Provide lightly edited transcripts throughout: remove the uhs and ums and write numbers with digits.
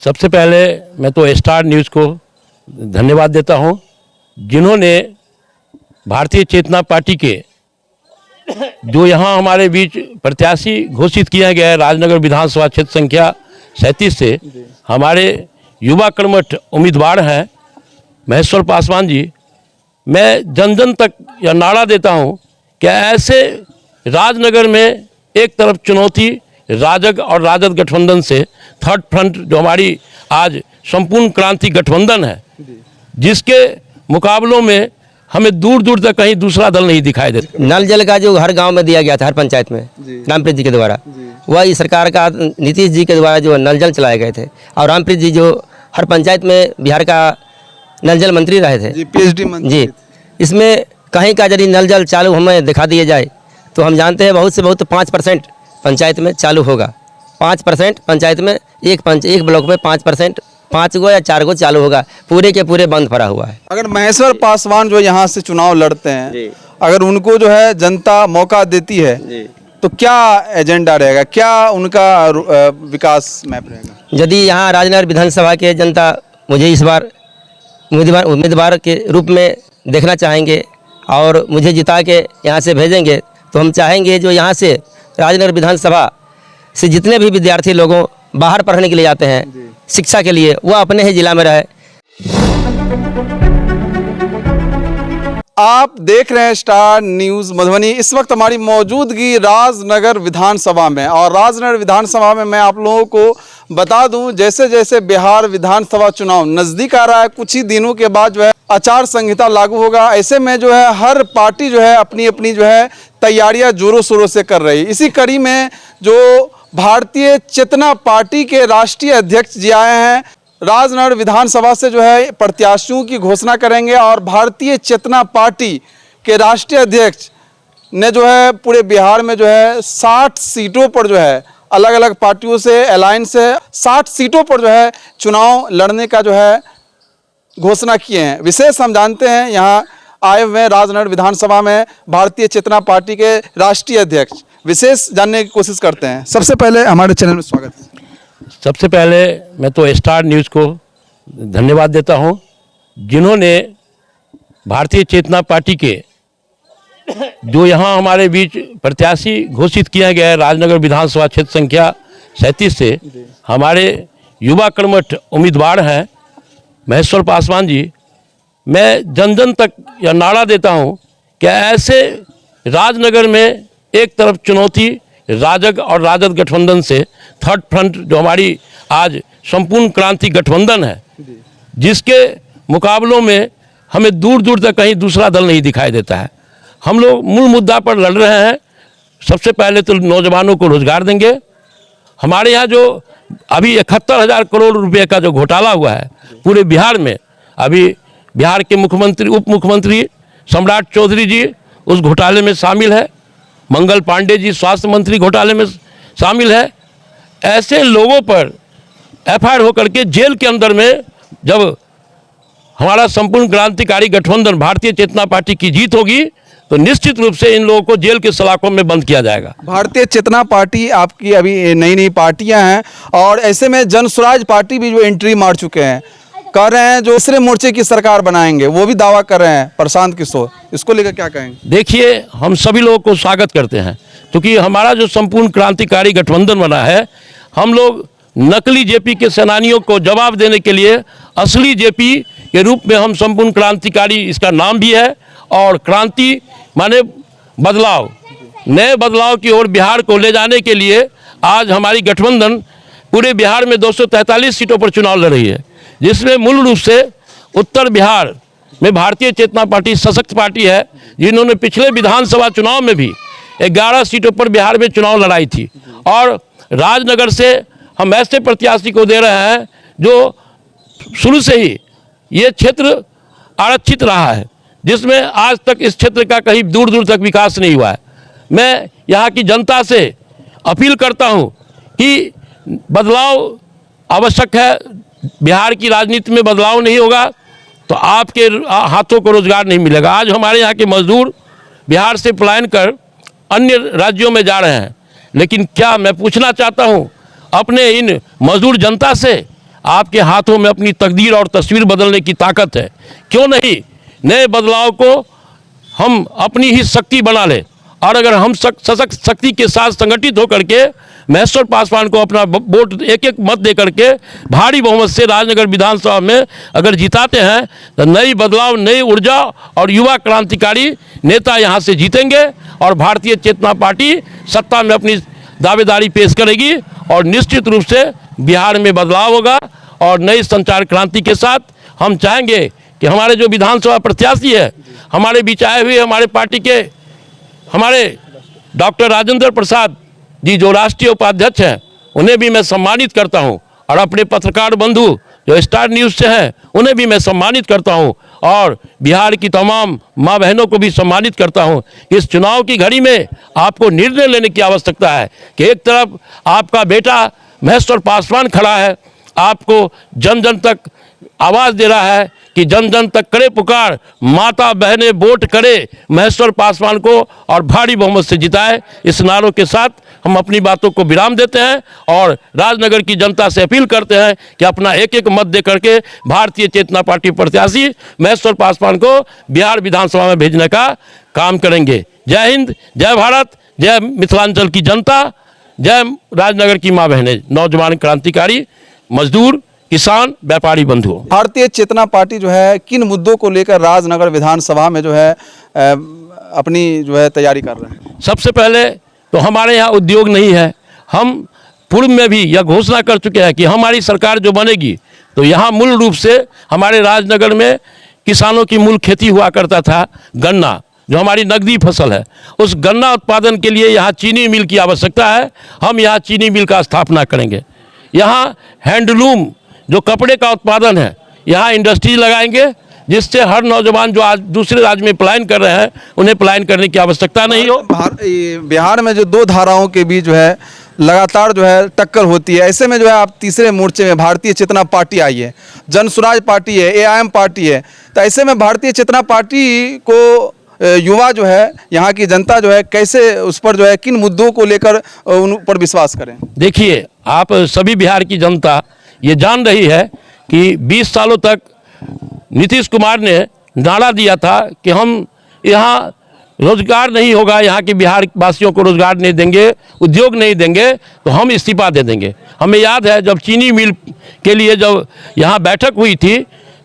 सबसे पहले मैं तो स्टार न्यूज़ को धन्यवाद देता हूं, जिन्होंने भारतीय चेतना पार्टी के जो यहां हमारे बीच प्रत्याशी घोषित किया गया है राजनगर विधानसभा क्षेत्र संख्या 37 से हमारे युवा कर्मठ उम्मीदवार हैं महेश्वर पासवान जी। मैं जन जन तक यह नारा देता हूं कि ऐसे राजनगर में एक तरफ चुनौती राजग और राजद गठबंधन से थर्ड फ्रंट जो हमारी आज संपूर्ण क्रांति गठबंधन है, जिसके मुकाबलों में हमें दूर दूर तक कहीं दूसरा दल नहीं दिखाई देता। नल जल का जो हर गांव में दिया गया था, हर पंचायत में रामप्रीत जी के द्वारा, वह इस सरकार का नीतीश जी के द्वारा जो नल जल चलाए गए थे, और रामप्रीत जी जो हर पंचायत में बिहार का नल जल मंत्री रहे थे जी, पीएचडी मंत्री जी। इसमें कहीं का यदि नल जल चालू हमें दिखा दिए जाए तो हम जानते हैं बहुत से बहुत 5% पंचायत में चालू होगा। 5% पंचायत में एक ब्लॉक में 5%, 5 गो या 4 गो चालू होगा, पूरे के पूरे बंद पड़ा हुआ है। अगर महेश्वर पासवान जो यहाँ से चुनाव लड़ते हैं, अगर उनको जो है जनता मौका देती है तो क्या एजेंडा रहेगा, क्या उनका विकास मैप रहेगा? यदि यहाँ राजनगर विधानसभा के जनता मुझे इस बार उम्मीदवार के रूप में देखना चाहेंगे और मुझे जिता के यहाँ से भेजेंगे, तो हम चाहेंगे जो यहाँ से राजनगर विधानसभा से जितने भी विद्यार्थी लोगों बाहर पढ़ने के लिए जाते हैं शिक्षा के लिए, वह अपने ही जिला में रहे। आप देख रहे हैं स्टार न्यूज़ मधुबनी। इस वक्त हमारी मौजूदगी राजनगर विधानसभा में, और राजनगर विधानसभा में मैं आप लोगों को बता दूं, जैसे जैसे बिहार विधानसभा चुनाव नज़दीक आ रहा है, कुछ ही दिनों के बाद जो है आचार संहिता लागू होगा। ऐसे में जो है हर पार्टी जो है अपनी अपनी जो है तैयारियां जोरों शोरों से कर रही है। इसी कड़ी में जो भारतीय चेतना पार्टी के राष्ट्रीय अध्यक्ष जी आए हैं, राजनगर विधानसभा से जो है प्रत्याशियों की घोषणा करेंगे, और भारतीय चेतना पार्टी के राष्ट्रीय अध्यक्ष ने जो है पूरे बिहार में जो है 60 सीटों पर जो है अलग अलग पार्टियों से अलायंस से 60 सीटों पर जो है चुनाव लड़ने का जो है घोषणा किए हैं। विशेष हम जानते हैं यहाँ आए हुए राजनगर विधानसभा में भारतीय चेतना पार्टी के राष्ट्रीय अध्यक्ष, विशेष जानने की कोशिश करते हैं। सबसे पहले हमारे चैनल में स्वागत है। सबसे पहले मैं तो स्टार न्यूज़ को धन्यवाद देता हूं, जिन्होंने भारतीय चेतना पार्टी के जो यहां हमारे बीच प्रत्याशी घोषित किया गया है राजनगर विधानसभा क्षेत्र संख्या 37 से हमारे युवा कर्मठ उम्मीदवार हैं महेश्वर पासवान जी। मैं जन जन तक यह नारा देता हूं कि ऐसे राजनगर में एक तरफ चुनौती राजग और राजद गठबंधन से थर्ड फ्रंट जो हमारी आज संपूर्ण क्रांति गठबंधन है, जिसके मुकाबलों में हमें दूर दूर तक कहीं दूसरा दल नहीं दिखाई देता है। हम लोग मूल मुद्दा पर लड़ रहे हैं। सबसे पहले तो नौजवानों को रोजगार देंगे। हमारे यहाँ जो अभी 71,000 करोड़ रुपए का जो घोटाला हुआ है पूरे बिहार में, अभी बिहार के मुख्यमंत्री उप मुख्यमंत्री सम्राट चौधरी जी उस घोटाले में शामिल है, मंगल पांडे जी स्वास्थ्य मंत्री घोटाले में शामिल है। ऐसे लोगों पर एफआईआर होकर के जेल के अंदर में जब हमारा संपूर्ण क्रांतिकारी गठबंधन भारतीय चेतना पार्टी की जीत होगी तो निश्चित रूप से इन लोगों को जेल के सलाखों में बंद किया जाएगा। भारतीय चेतना पार्टी आपकी अभी नई नई पार्टियां हैं, और ऐसे में जन स्वराज पार्टी भी जो एंट्री मार चुके हैं, कह रहे हैं जो तीसरे मोर्चे की सरकार बनाएंगे, वो भी दावा कर रहे हैं प्रशांत किशोर। इसको लेकर क्या कहेंगे? देखिए, हम सभी लोगों को स्वागत करते हैं, क्योंकि हमारा जो संपूर्ण क्रांतिकारी गठबंधन बना है, हम लोग नकली जेपी के सेनानियों को जवाब देने के लिए असली जेपी के रूप में हम संपूर्ण क्रांतिकारी, इसका नाम भी है, और क्रांति माने बदलाव, नए बदलाव की ओर बिहार को ले जाने के लिए आज हमारी गठबंधन पूरे बिहार में 243 सीटों पर चुनाव लड़ रही है, जिसमें मूल रूप से उत्तर बिहार में भारतीय चेतना पार्टी सशक्त पार्टी है, जिन्होंने पिछले विधानसभा चुनाव में भी 11 सीटों पर बिहार में चुनाव लड़ाई थी। और राजनगर से हम ऐसे प्रत्याशी को दे रहे हैं जो शुरू से ही ये क्षेत्र आरक्षित रहा है, जिसमें आज तक इस क्षेत्र का कहीं दूर दूर तक विकास नहीं हुआ है। मैं यहाँ की जनता से अपील करता हूँ कि बदलाव आवश्यक है। बिहार की राजनीति में बदलाव नहीं होगा तो आपके हाथों को रोजगार नहीं मिलेगा। आज हमारे यहाँ के मजदूर बिहार से पलायन कर अन्य राज्यों में जा रहे हैं, लेकिन क्या मैं पूछना चाहता हूँ अपने इन मजदूर जनता से, आपके हाथों में अपनी तकदीर और तस्वीर बदलने की ताकत है। क्यों नहीं नए बदलाव को हम अपनी ही शक्ति बना लें, और अगर हम सशक्त शक्ति के साथ संगठित होकर के महेश्वर पासवान को अपना वोट एक एक मत दे करके भारी बहुमत से राजनगर विधानसभा में अगर जिताते हैं तो नई बदलाव, नई ऊर्जा और युवा क्रांतिकारी नेता यहाँ से जीतेंगे और भारतीय चेतना पार्टी सत्ता में अपनी दावेदारी पेश करेगी और निश्चित रूप से बिहार में बदलाव होगा। और नई संचार क्रांति के साथ हम चाहेंगे कि हमारे जो विधानसभा प्रत्याशी है, हमारे बीच आए हुए हमारे पार्टी के हमारे डॉक्टर राजेंद्र प्रसाद जी जो राष्ट्रीय उपाध्यक्ष हैं, उन्हें भी मैं सम्मानित करता हूं, और अपने पत्रकार बंधु जो स्टार न्यूज़ से हैं उन्हें भी मैं सम्मानित करता हूं, और बिहार की तमाम माँ बहनों को भी सम्मानित करता हूं। इस चुनाव की घड़ी में आपको निर्णय लेने की आवश्यकता है कि एक तरफ आपका बेटा महेश्वर पासवान खड़ा है, आपको जन जन तक आवाज़ दे रहा है कि जन जन तक करे पुकार, माता बहनें वोट करे महेश्वर पासवान को और भारी बहुमत से जिताए। इस नारों के साथ हम अपनी बातों को विराम देते हैं और राजनगर की जनता से अपील करते हैं कि अपना एक एक मत दे करके भारतीय चेतना पार्टी प्रत्याशी महेश्वर पासवान को बिहार विधानसभा में भेजने का काम करेंगे। जय हिंद, जय भारत, जय मिथिलांचल की जनता, जय राजनगर की माँ बहनें, नौजवान क्रांतिकारी, मजदूर, किसान, व्यापारी बंधुओं। भारतीय चेतना पार्टी जो है किन मुद्दों को लेकर राजनगर विधानसभा में जो है अपनी जो है तैयारी कर रहे हैं? सबसे पहले तो हमारे यहाँ उद्योग नहीं है। हम पूर्व में भी यह घोषणा कर चुके हैं कि हमारी सरकार जो बनेगी तो यहाँ मूल रूप से हमारे राजनगर में किसानों की मूल खेती हुआ करता था गन्ना, जो हमारी नकदी फसल है। उस गन्ना उत्पादन के लिए यहाँ चीनी मिल की आवश्यकता है। हम यहाँ चीनी मिल का स्थापना करेंगे। यहाँ हैंडलूम जो कपड़े का उत्पादन है, यहाँ इंडस्ट्री लगाएंगे जिससे हर नौजवान जो आज दूसरे राज्य में पलायन कर रहे हैं उन्हें पलायन करने की आवश्यकता नहीं हो। बिहार में जो दो धाराओं के बीच जो है लगातार जो है टक्कर होती है, ऐसे में जो है आप तीसरे मोर्चे में भारतीय चेतना पार्टी आई है, जन स्वराज पार्टी है, एआईएम पार्टी है। तो ऐसे में भारतीय चेतना पार्टी को युवा जो है, यहाँ की जनता जो है, कैसे उस पर जो है किन मुद्दों को लेकर उन पर विश्वास करें? देखिए, आप सभी बिहार की जनता ये जान रही है कि 20 सालों तक नीतीश कुमार ने नारा दिया था कि हम यहाँ रोजगार नहीं होगा, यहाँ के बिहार वासियों को रोजगार नहीं देंगे, उद्योग नहीं देंगे तो हम इस्तीफा दे देंगे। हमें याद है जब चीनी मिल के लिए जब यहाँ बैठक हुई थी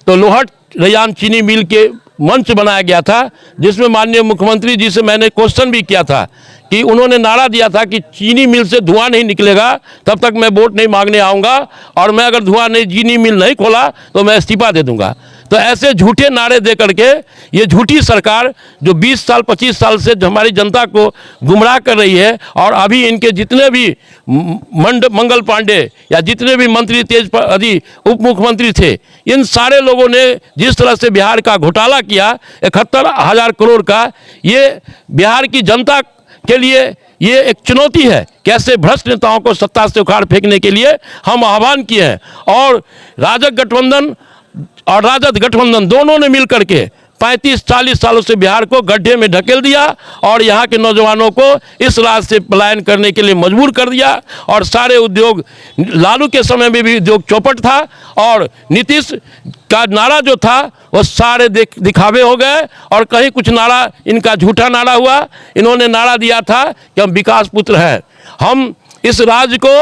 तो लोहट रैयाम चीनी मिल के मंच बनाया गया था, जिसमें माननीय मुख्यमंत्री जी से मैंने क्वेश्चन भी किया था कि उन्होंने नारा दिया था कि चीनी मिल से धुआं नहीं निकलेगा तब तक मैं वोट नहीं मांगने आऊँगा, और मैं अगर धुआं नहीं चीनी मिल नहीं खोला तो मैं इस्तीफा दे दूंगा। तो ऐसे झूठे नारे दे करके ये झूठी सरकार जो 20 साल 25 साल से हमारी जनता को गुमराह कर रही है, और अभी इनके जितने भी मंगल पांडे या जितने भी मंत्री तेज उप मुख्यमंत्री थे, इन सारे लोगों ने जिस तरह से बिहार का घोटाला किया 71,000 करोड़ का, ये बिहार की जनता के लिए ये एक चुनौती है। कैसे भ्रष्ट नेताओं को सत्ता से उखाड़ फेंकने के लिए हम आह्वान किए हैं, और राजग गठबंधन और राजद गठबंधन दोनों ने मिलकर के 35-40 सालों से बिहार को गड्ढे में ढकेल दिया और यहाँ के नौजवानों को इस राज्य से पलायन करने के लिए मजबूर कर दिया। और सारे उद्योग, लालू के समय में भी उद्योग चौपट था, और नीतीश का नारा जो था वो सारे दिखावे हो गए, और कहीं कुछ नारा इनका झूठा नारा हुआ। इन्होंने नारा दिया था कि हम विकास पुत्र हैं, हम इस राज्य को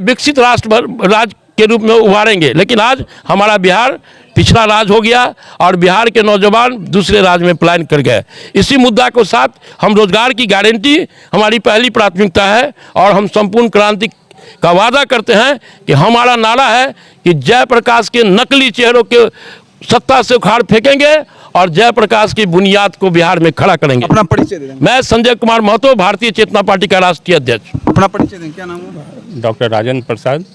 विकसित राज्य के रूप में उभारेंगे, लेकिन आज हमारा बिहार पिछड़ा राज्य हो गया और बिहार के नौजवान दूसरे राज्य में पलायन कर गए। इसी मुद्दा को साथ हम रोजगार की गारंटी हमारी पहली प्राथमिकता है, और हम संपूर्ण क्रांति का वादा करते हैं कि हमारा नारा है कि जयप्रकाश के नकली चेहरों के सत्ता से उखाड़ फेंकेंगे और जयप्रकाश की बुनियाद को बिहार में खड़ा करेंगे। अपना परिचय दें। मैं संजय कुमार महतो, भारतीय चेतना पार्टी का राष्ट्रीय अध्यक्ष। अपना परिचय दें, क्या नाम है? डॉक्टर राजेंद्र प्रसाद,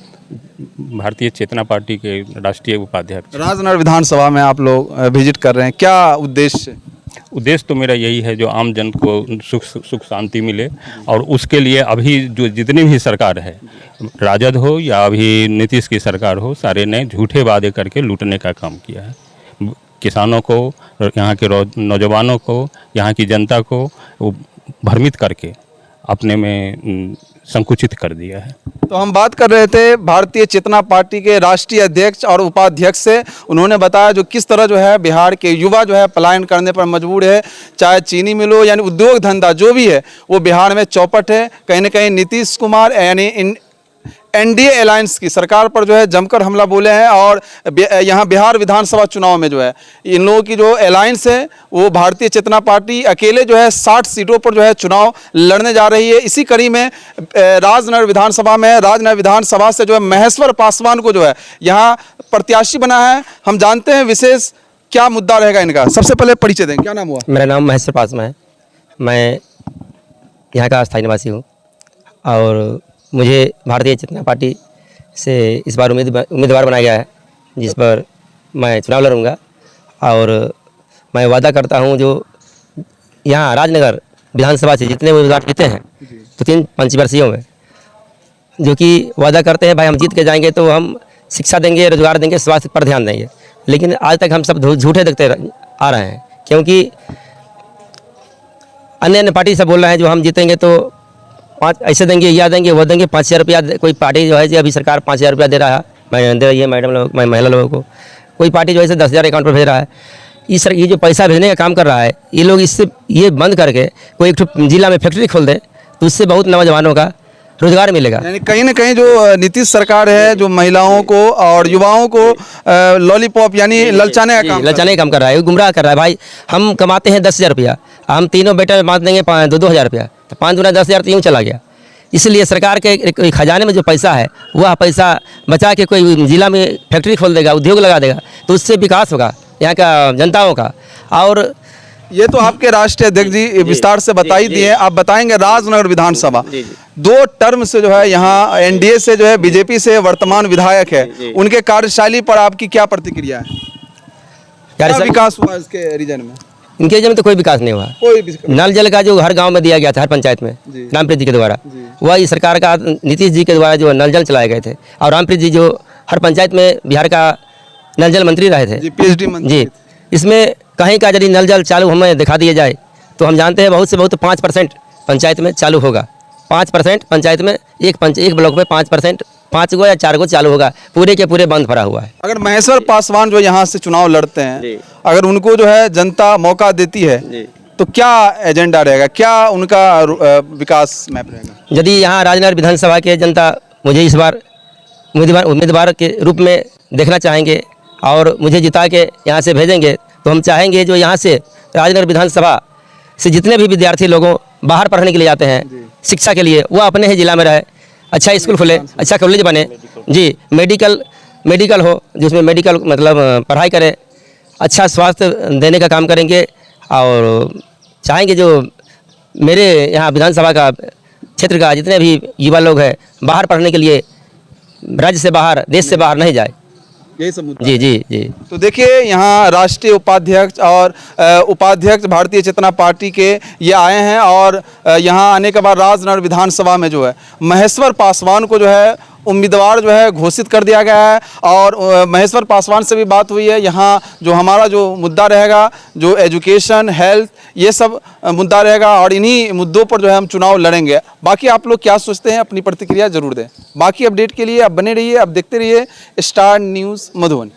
भारतीय चेतना पार्टी के राष्ट्रीय उपाध्यक्ष। राजनगर विधानसभा में आप लोग विजिट कर रहे हैं, क्या उद्देश्य? उद्देश्य तो मेरा यही है जो आम जन को सुख शांति मिले, और उसके लिए अभी जो जितनी भी सरकार है, राजद हो या अभी नीतीश की सरकार हो, सारे ने झूठे वादे करके लूटने का काम किया है। किसानों को, यहाँ के नौजवानों को, यहाँ की जनता को भ्रमित करके अपने में संकुचित कर दिया है। तो हम बात कर रहे थे भारतीय चेतना पार्टी के राष्ट्रीय अध्यक्ष और उपाध्यक्ष से। उन्होंने बताया जो किस तरह जो है बिहार के युवा जो है पलायन करने पर मजबूर है, चाहे चीनी मिल हो यानी उद्योग धंधा जो भी है वो बिहार में चौपट है। कहीं ना कहीं नीतीश कुमार यानी एनडीए अलायंस की सरकार पर जो है जमकर हमला बोले हैं और यहाँ बिहार विधानसभा चुनाव में जो है इन लोगों की जो अलायंस है वो भारतीय चेतना पार्टी अकेले जो है 60 सीटों पर जो है चुनाव लड़ने जा रही है। इसी कड़ी में राजनगर विधानसभा से जो है महेश्वर पासवान को जो है यहाँ प्रत्याशी बना है। हम जानते हैं विशेष क्या मुद्दा रहेगा इनका। सबसे पहले परिचय दें, क्या नाम हुआ? मेरा नाम महेश्वर पासवान है, मैं यहाँ का स्थायी निवासी हूँ और मुझे भारतीय चेतना पार्टी से इस बार उम्मीदवार बनाया गया है, जिस पर मैं चुनाव लड़ूंगा। और मैं वादा करता हूँ जो यहाँ राजनगर विधानसभा से जितने उम्मीदवार जीते हैं तो 3 पंचवर्षीयों में जो कि वादा करते हैं भाई हम जीत के जाएंगे तो हम शिक्षा देंगे, रोजगार देंगे, स्वास्थ्य पर ध्यान देंगे, लेकिन आज तक हम सब झूठे देखते आ रहे हैं। क्योंकि अन्य पार्टी से बोल रहे हैं जो हम जीतेंगे तो 5 ऐसे देंगे, यह देंगे, वो देंगे, 5,000 रुपया। कोई पार्टी जो है जो अभी सरकार 5,000 रुपया दे रहा है, दे रही है मैडम लोग, महिला लोगों को। कोई पार्टी जो है 10,000 अकाउंट पर भेज रहा है। ये जो पैसा भेजने का काम कर रहा है, ये लोग इससे ये बंद करके कोई एक जिला में फैक्ट्री खोल दे तो उससे बहुत नौजवानों का रोजगार मिलेगा। यानी कहीं ना कहीं जो नीतीश सरकार है जो महिलाओं को और युवाओं को लॉलीपॉप यानी ललचाने का काम कर रहा है, गुमराह कर रहा है। भाई हम कमाते हैं 10,000 रुपया, हम तीनों बेटे बांट देंगे 2,000 रुपया, तो 5 दूना 10,000 तो यूँ चला गया। इसलिए सरकार के खजाने में जो पैसा है वह पैसा बचा के कोई जिला में फैक्ट्री खोल देगा, उद्योग लगा देगा, तो उससे विकास होगा यहाँ का जनताओं का। और ये तो आपके राष्ट्रीय अध्यक्ष जी विस्तार से बता ही दिए, आप बताएंगे राजनगर विधानसभा 2 टर्म से जो है यहाँ एनडीए से जो है बीजेपी से वर्तमान विधायक है, उनके कार्यशैली पर आपकी क्या प्रतिक्रिया है? क्या विकास हुआ इसके रीजन में? इनके रीजन में तो कोई विकास नहीं हुआ। नल जल का जो हर गांव में दिया गया था, हर पंचायत में रामप्रीत जी के द्वारा, वह इस सरकार का नीतीश जी के द्वारा जो नल जल चलाए गए थे। और रामप्रीत जी जो हर पंचायत में बिहार का नल जल मंत्री रहे थे, PhD मंत्री जी, इसमें कहीं का यदि नल जल चालू हमें दिखा दिया जाए तो हम जानते हैं बहुत से बहुत 5% पंचायत में चालू होगा। 5% पंचायत में एक ब्लॉक में 5%, 5 गो या 4 गो चालू होगा, पूरे के पूरे बंद पड़ा हुआ है। अगर महेश्वर पासवान जो यहाँ से चुनाव लड़ते हैं, अगर उनको जो है जनता मौका देती है तो क्या एजेंडा रहेगा, क्या उनका विकास मैप रहेगा? यदि यहाँ राजनगर विधानसभा के जनता मुझे इस बार उम्मीदवार के रूप में देखना चाहेंगे और मुझे जिता के यहाँ से भेजेंगे तो हम चाहेंगे जो यहाँ से राजनगर विधानसभा से जितने भी विद्यार्थी लोगों बाहर पढ़ने के लिए जाते हैं शिक्षा के लिए, वह अपने ही जिला में रहे, अच्छा स्कूल खुले, अच्छा कॉलेज बने, जी, मेडिकल हो जिसमें मेडिकल मतलब पढ़ाई करें, अच्छा स्वास्थ्य देने का काम करेंगे। और चाहेंगे जो मेरे यहाँ विधानसभा का क्षेत्र का जितने भी युवा लोग हैं बाहर पढ़ने के लिए, राज्य से बाहर, देश से बाहर नहीं जाए। यही सब मुद्दा जी जी जी। तो देखिए यहाँ राष्ट्रीय उपाध्यक्ष और उपाध्यक्ष भारतीय चेतना पार्टी के ये आए हैं और यहाँ आने के बाद राजनगर विधानसभा में जो है महेश्वर पासवान को जो है उम्मीदवार जो है घोषित कर दिया गया है। और महेश्वर पासवान से भी बात हुई है। यहाँ जो हमारा जो मुद्दा रहेगा जो एजुकेशन, हेल्थ, ये सब मुद्दा रहेगा और इन्हीं मुद्दों पर जो है हम चुनाव लड़ेंगे। बाकी आप लोग क्या सोचते हैं, अपनी प्रतिक्रिया जरूर दें। बाकी अपडेट के लिए आप बने रहिए, आप देखते रहिए स्टार न्यूज़ मधुबनी।